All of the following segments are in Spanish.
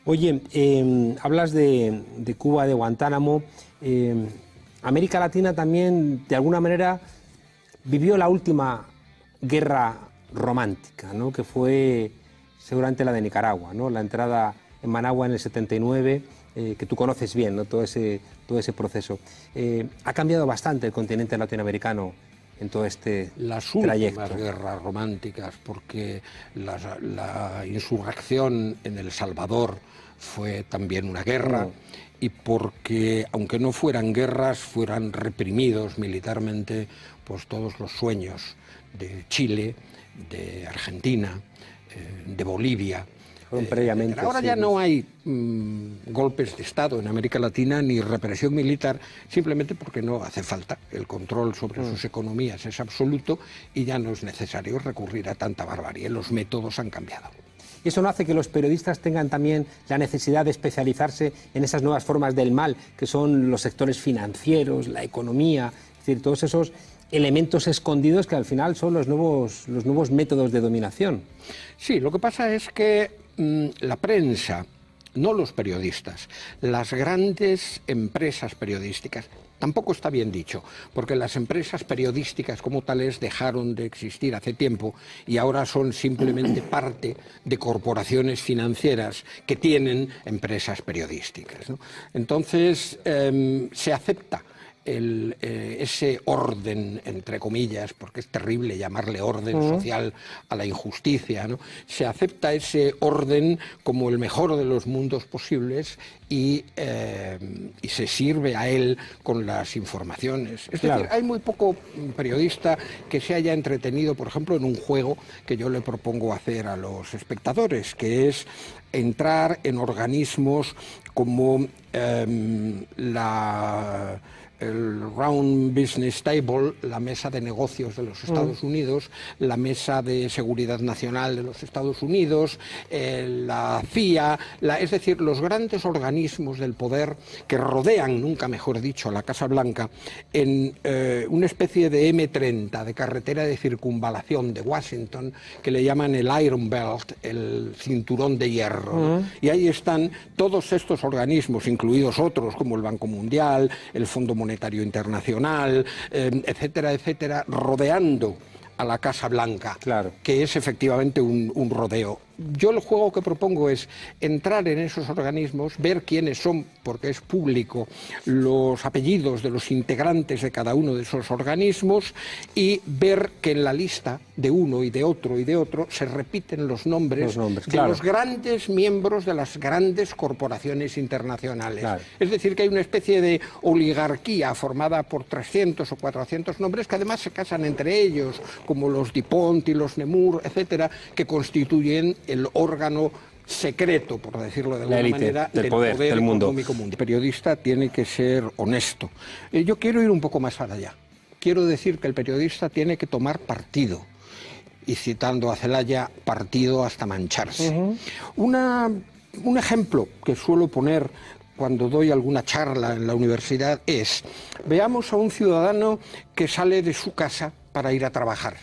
Oye, hablas de Cuba, de Guantánamo. América Latina también, de alguna manera, vivió la última guerra romántica, ¿no? Que fue seguramente la de Nicaragua, ¿no? La entrada en Managua en el 79, que tú conoces bien, ¿no? Todo ese proceso. Ha cambiado bastante el continente latinoamericano en todo este trayecto. Las últimas guerras románticas, porque la insurrección en El Salvador fue también una guerra, y porque, aunque no fueran guerras, fueran reprimidos militarmente pues todos los sueños de Chile, de Argentina, de Bolivia. Previamente, ahora ya no hay golpes de Estado en América Latina ni represión militar, simplemente porque no hace falta. El control sobre sus economías es absoluto y ya no es necesario recurrir a tanta barbarie. Los métodos han cambiado. ¿Y eso no hace que los periodistas tengan también la necesidad de especializarse en esas nuevas formas del mal, que son los sectores financieros, la economía, es decir, todos esos elementos escondidos que al final son los nuevos métodos de dominación? Sí, lo que pasa es que la prensa, no los periodistas, las grandes empresas periodísticas, tampoco está bien dicho, porque las empresas periodísticas como tales dejaron de existir hace tiempo y ahora son simplemente parte de corporaciones financieras que tienen empresas periodísticas, ¿no? Entonces, se acepta ese orden, entre comillas, porque es terrible llamarle orden social a la injusticia, ¿no? Se acepta ese orden como el mejor de los mundos posibles y se sirve a él con las informaciones. Es decir, hay muy poco periodista que se haya entretenido, por ejemplo, en un juego que yo le propongo hacer a los espectadores, que es entrar en organismos como el Round Business Table, la mesa de negocios de los Estados Unidos, la mesa de seguridad nacional de los Estados Unidos, la CIA, es decir, los grandes organismos del poder que rodean, nunca mejor dicho, a la Casa Blanca, en una especie de M30, de carretera de circunvalación de Washington, que le llaman el Iron Belt, el cinturón de hierro. Y ahí están todos estos organismos, incluidos otros como el Banco Mundial, el Fondo Monetario Internacional, etcétera, etcétera, rodeando a la Casa Blanca, que es efectivamente un rodeo. Yo el juego que propongo es entrar en esos organismos, ver quiénes son, porque es público, los apellidos de los integrantes de cada uno de esos organismos y ver que en la lista de uno y de otro se repiten los nombres de los grandes miembros de las grandes corporaciones internacionales. Es decir, que hay una especie de oligarquía formada por 300 o 400 nombres que además se casan entre ellos, como los DuPont y los Nemur, etcétera, que constituyen el órgano secreto, por decirlo de alguna manera, del poder del mundo económico mundial. El periodista tiene que ser honesto. Yo quiero ir un poco más allá. Quiero decir que el periodista tiene que tomar partido. Y citando a Celaya, partido hasta mancharse. Un ejemplo que suelo poner cuando doy alguna charla en la universidad es: veamos a un ciudadano que sale de su casa para ir a trabajar.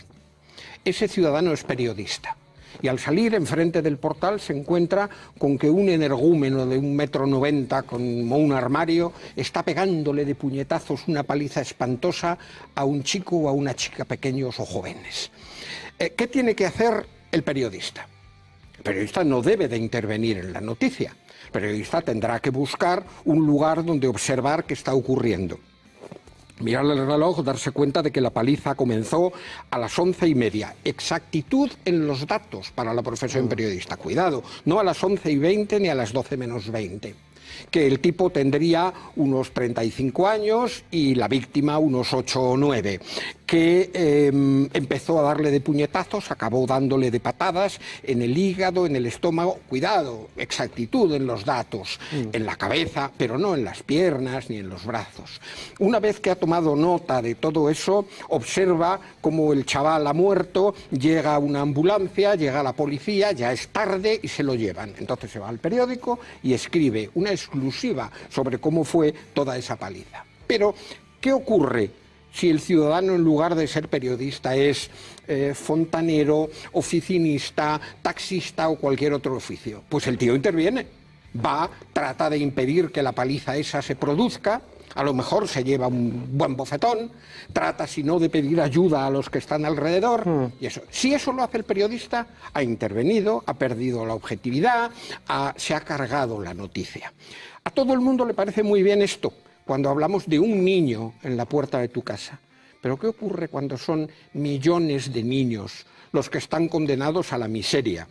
Ese ciudadano es periodista. Y al salir enfrente del portal se encuentra con que un energúmeno de 1,90 m como un armario está pegándole de puñetazos una paliza espantosa a un chico o a una chica pequeños o jóvenes. ¿Qué tiene que hacer el periodista? El periodista no debe de intervenir en la noticia. El periodista tendrá que buscar un lugar donde observar qué está ocurriendo. Mirar el reloj, darse cuenta de que la paliza comenzó a las 11:30. Exactitud en los datos para la profesión periodista. Cuidado, no a las 11:20 ni a las 12 menos 20. Que el tipo tendría unos 35 años y la víctima unos 8 o 9. Que empezó a darle de puñetazos, acabó dándole de patadas en el hígado, en el estómago. Cuidado, exactitud en los datos, en la cabeza, pero no en las piernas ni en los brazos. Una vez que ha tomado nota de todo eso, observa cómo el chaval ha muerto, llega una ambulancia, llega la policía, ya es tarde y se lo llevan. Entonces se va al periódico y escribe una exclusiva sobre cómo fue toda esa paliza. Pero, ¿qué ocurre si el ciudadano, en lugar de ser periodista, es fontanero, oficinista, taxista o cualquier otro oficio? Pues el tío interviene. va, trata de impedir que la paliza esa se produzca, a lo mejor se lleva un buen bofetón, trata, si no, de pedir ayuda a los que están alrededor, y eso. Si eso lo hace el periodista, ha intervenido, ha perdido la objetividad, se ha cargado la noticia. A todo el mundo le parece muy bien esto, cuando hablamos de un niño en la puerta de tu casa. Pero ¿qué ocurre cuando son millones de niños los que están condenados a la miseria?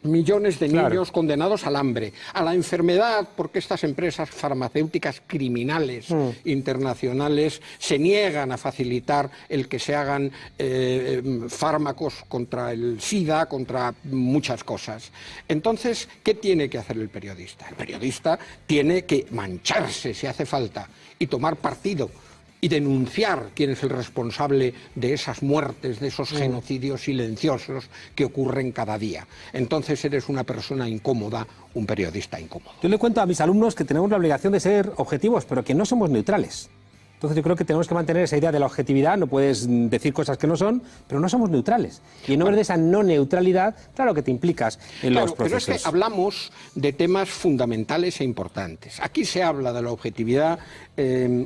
Millones de niños condenados al hambre, a la enfermedad, porque estas empresas farmacéuticas criminales internacionales se niegan a facilitar el que se hagan fármacos contra el SIDA, contra muchas cosas. Entonces, ¿qué tiene que hacer el periodista? El periodista tiene que mancharse, si hace falta, y tomar partido, y denunciar quién es el responsable de esas muertes, de esos genocidios silenciosos que ocurren cada día. Entonces eres una persona incómoda, un periodista incómodo. Yo le cuento a mis alumnos que tenemos la obligación de ser objetivos, pero que no somos neutrales. Entonces yo creo que tenemos que mantener esa idea de la objetividad, no puedes decir cosas que no son, pero no somos neutrales. Y en nombre de esa no neutralidad, claro que te implicas en los procesos. Pero es que hablamos de temas fundamentales e importantes. Aquí se habla de la objetividad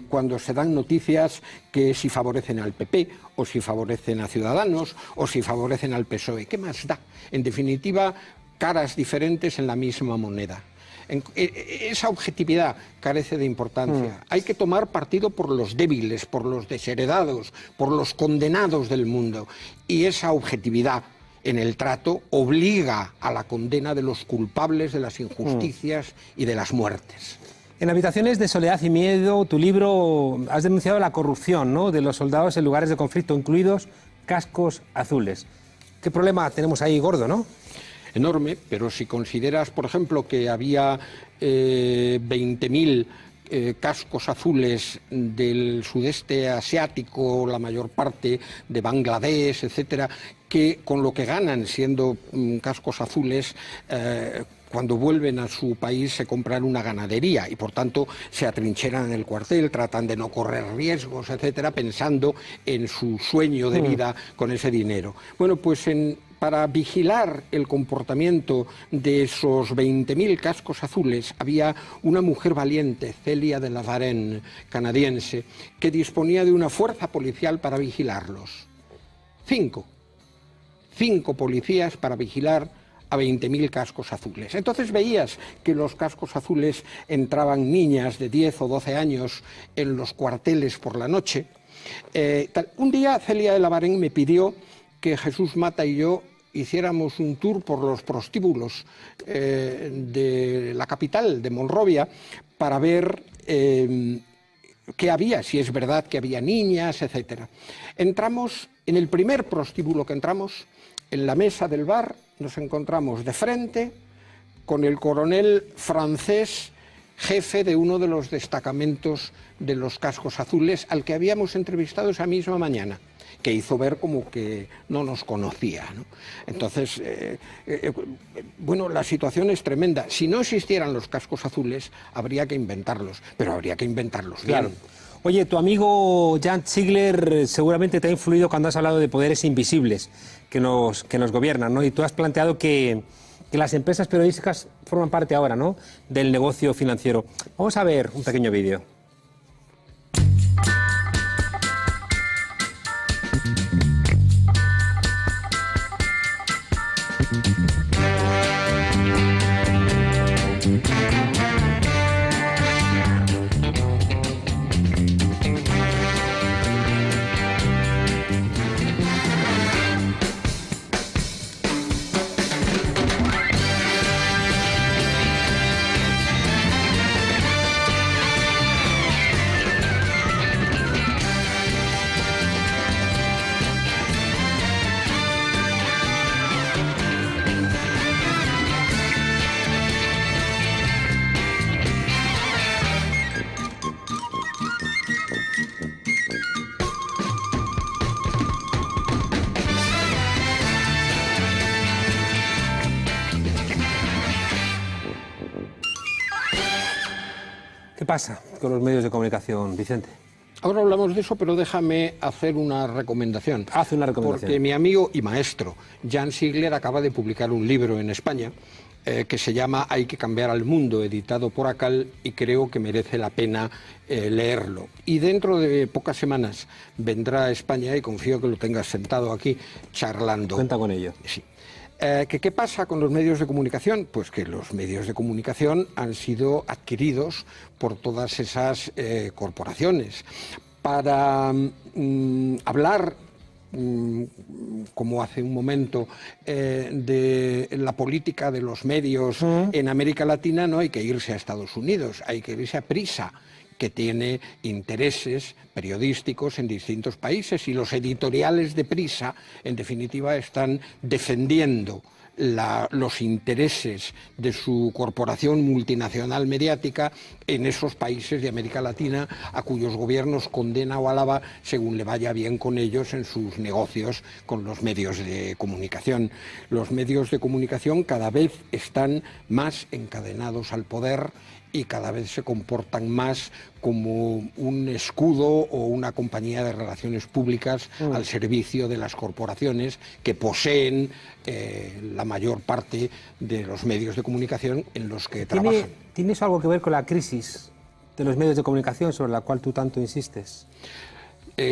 cuando se dan noticias que si favorecen al PP, o si favorecen a Ciudadanos, o si favorecen al PSOE. ¿Qué más da? En definitiva, caras diferentes en la misma moneda. Esa objetividad carece de importancia. Hay que tomar partido por los débiles, por los desheredados, por los condenados del mundo. Y esa objetividad en el trato obliga a la condena de los culpables de las injusticias y de las muertes. En Habitaciones de soledad y miedo, tu libro, has denunciado la corrupción, ¿no?, de los soldados en lugares de conflicto, incluidos cascos azules. ¿Qué problema tenemos ahí gordo, no? Enorme, pero si consideras, por ejemplo, que había 20.000 cascos azules del sudeste asiático, la mayor parte de Bangladesh, etcétera, que con lo que ganan siendo cascos azules, cuando vuelven a su país se compran una ganadería y por tanto se atrincheran en el cuartel, tratan de no correr riesgos, etcétera, pensando en su sueño de vida con ese dinero. Bueno, pues para vigilar el comportamiento de esos 20.000 cascos azules había una mujer valiente, Celia de la Varenne, canadiense, que disponía de una fuerza policial para vigilarlos. 5 policías para vigilar a 20.000 cascos azules. Entonces veías que los cascos azules entraban niñas de 10 o 12 años en los cuarteles por la noche. Un día Celia de la Varenne me pidió que Jesús Mata y yo hiciéramos un tour por los prostíbulos de la capital, de Monrovia, para ver qué había, si es verdad que había niñas, etcétera. Entramos, en el primer prostíbulo que entramos, en la mesa del bar, nos encontramos de frente con el coronel francés, jefe de uno de los destacamentos de los cascos azules, al que habíamos entrevistado esa misma mañana, que hizo ver como que no nos conocía, ¿no? Entonces, bueno, la situación es tremenda. Si no existieran los cascos azules, habría que inventarlos, pero habría que inventarlos bien. Claro. Oye, tu amigo Jan Ziegler seguramente te ha influido cuando has hablado de poderes invisibles que nos gobiernan, ¿no? Y tú has planteado que las empresas periodísticas forman parte ahora, ¿no?, del negocio financiero. Vamos a ver un pequeño vídeo. ¿Qué pasa con los medios de comunicación, Vicente? Ahora hablamos de eso, pero déjame hacer una recomendación. Haz una recomendación. Porque mi amigo y maestro Jan Ziegler acaba de publicar un libro en España que se llama Hay que cambiar al mundo, editado por Acal, y creo que merece la pena leerlo. Y dentro de pocas semanas vendrá a España y confío que lo tengas sentado aquí charlando. Cuenta con ello. Sí. ¿Qué pasa con los medios de comunicación? Pues que los medios de comunicación han sido adquiridos por todas esas corporaciones. Para hablar, como hace un momento, de la política de los medios en América Latina, no hay que irse a Estados Unidos, hay que irse a Prisa, que tiene intereses periodísticos en distintos países, y los editoriales de Prisa, en definitiva, están defendiendo los intereses de su corporación multinacional mediática en esos países de América Latina a cuyos gobiernos condena o alaba según le vaya bien con ellos en sus negocios con los medios de comunicación. Los medios de comunicación cada vez están más encadenados al poder y cada vez se comportan más como un escudo o una compañía de relaciones públicas al servicio de las corporaciones que poseen la mayor parte de los medios de comunicación en los que trabajan. ¿Tiene eso algo que ver con la crisis de los medios de comunicación sobre la cual tú tanto insistes?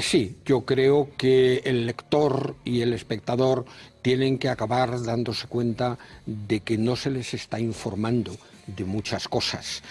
Sí, yo creo que el lector y el espectador tienen que acabar dándose cuenta de que no se les está informando de muchas cosas.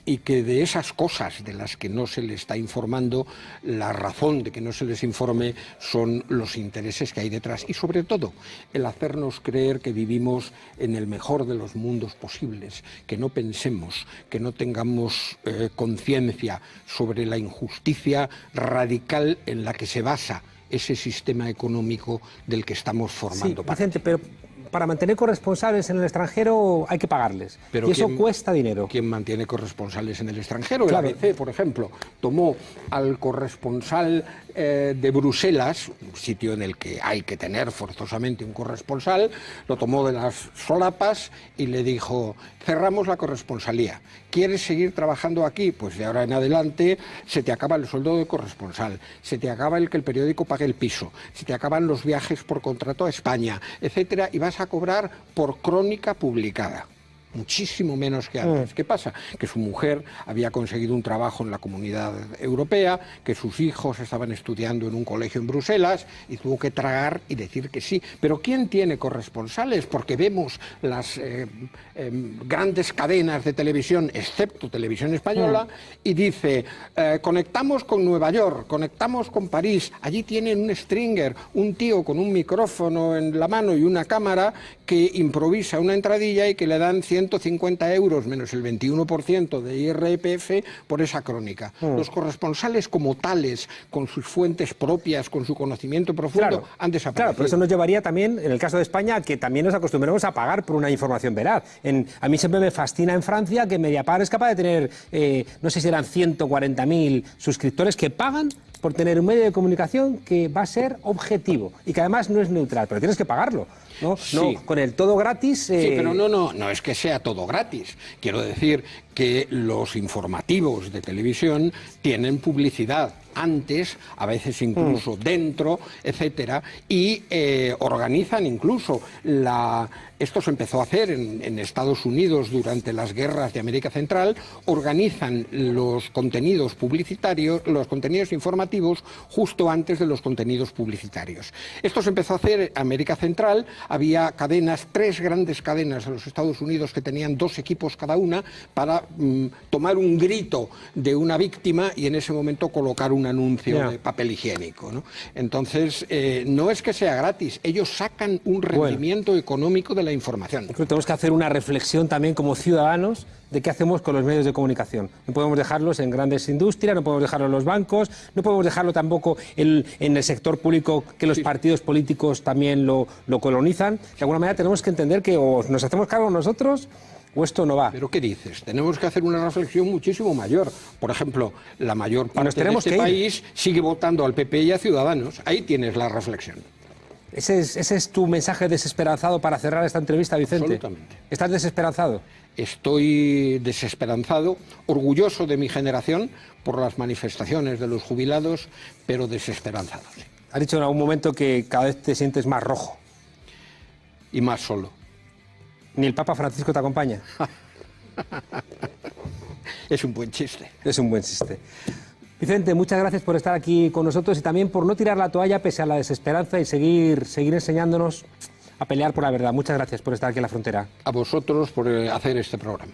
Y que de esas cosas de las que no se les está informando, la razón de que no se les informe son los intereses que hay detrás y, sobre todo, el hacernos creer que vivimos en el mejor de los mundos posibles, que no pensemos, que no tengamos conciencia sobre la injusticia radical en la que se basa ese sistema económico del que estamos formando parte. Vicente, pero para mantener corresponsales en el extranjero hay que pagarles. Pero y eso cuesta dinero. ¿Quién mantiene corresponsales en el extranjero? Claro. El ABC, por ejemplo, tomó al corresponsal de Bruselas, un sitio en el que hay que tener forzosamente un corresponsal, lo tomó de las solapas y le dijo: cerramos la corresponsalía. ¿Quieres seguir trabajando aquí? Pues de ahora en adelante se te acaba el sueldo de corresponsal, se te acaba el que el periódico pague el piso, se te acaban los viajes por contrato a España, etcétera, y vas a cobrar por crónica publicada. Muchísimo menos que antes. ¿Qué pasa? Que su mujer había conseguido un trabajo en la Comunidad Europea, que sus hijos estaban estudiando en un colegio en Bruselas y tuvo que tragar y decir que sí. Pero ¿quién tiene corresponsales? Porque vemos las grandes cadenas de televisión, excepto Televisión Española, y dice, conectamos con Nueva York, conectamos con París, allí tienen un stringer, un tío con un micrófono en la mano y una cámara que improvisa una entradilla y que le dan 150 euros menos el 21% de IRPF por esa crónica. Los corresponsales como tales, con sus fuentes propias, con su conocimiento profundo, han desaparecido. Claro, pero eso nos llevaría también, en el caso de España, a que también nos acostumbremos a pagar por una información veraz. A mí siempre me fascina en Francia que Mediapart es capaz de tener, no sé si eran 140.000 suscriptores que pagan por tener un medio de comunicación que va a ser objetivo y que además no es neutral, pero tienes que pagarlo. ¿No? Sí. No, con el todo gratis... Sí, pero no es que sea todo gratis. Quiero decir que los informativos de televisión tienen publicidad antes, a veces incluso dentro, etcétera, y organizan incluso esto se empezó a hacer en Estados Unidos durante las guerras de América Central, organizan los contenidos publicitarios, los contenidos informativos justo antes de los contenidos publicitarios. Esto se empezó a hacer en América Central, había cadenas, 3 grandes cadenas de los Estados Unidos que tenían 2 equipos cada una para tomar un grito de una víctima y en ese momento colocar un anuncio de papel higiénico, ¿no? Entonces, no es que sea gratis, ellos sacan un rendimiento económico de la información. Creo que tenemos que hacer una reflexión también como ciudadanos de qué hacemos con los medios de comunicación. No podemos dejarlos en grandes industrias, no podemos dejarlos en los bancos, no podemos dejarlo tampoco en el sector público, que los partidos políticos también lo colonizan. De alguna manera tenemos que entender que o nos hacemos cargo nosotros o esto no va. ¿Pero qué dices? Tenemos que hacer una reflexión muchísimo mayor. Por ejemplo, la mayor parte de este país sigue votando al PP y a Ciudadanos. Ahí tienes la reflexión. ¿Ese es tu mensaje desesperanzado para cerrar esta entrevista, Vicente? Absolutamente. ¿Estás desesperanzado? Estoy desesperanzado, orgulloso de mi generación por las manifestaciones de los jubilados, pero desesperanzado. Sí. Has dicho en algún momento que cada vez te sientes más rojo. Y más solo. ¿Ni el Papa Francisco te acompaña? Es un buen chiste. Es un buen chiste. Vicente, muchas gracias por estar aquí con nosotros y también por no tirar la toalla pese a la desesperanza y seguir enseñándonos a pelear por la verdad. Muchas gracias por estar aquí en la frontera. A vosotros por hacer este programa.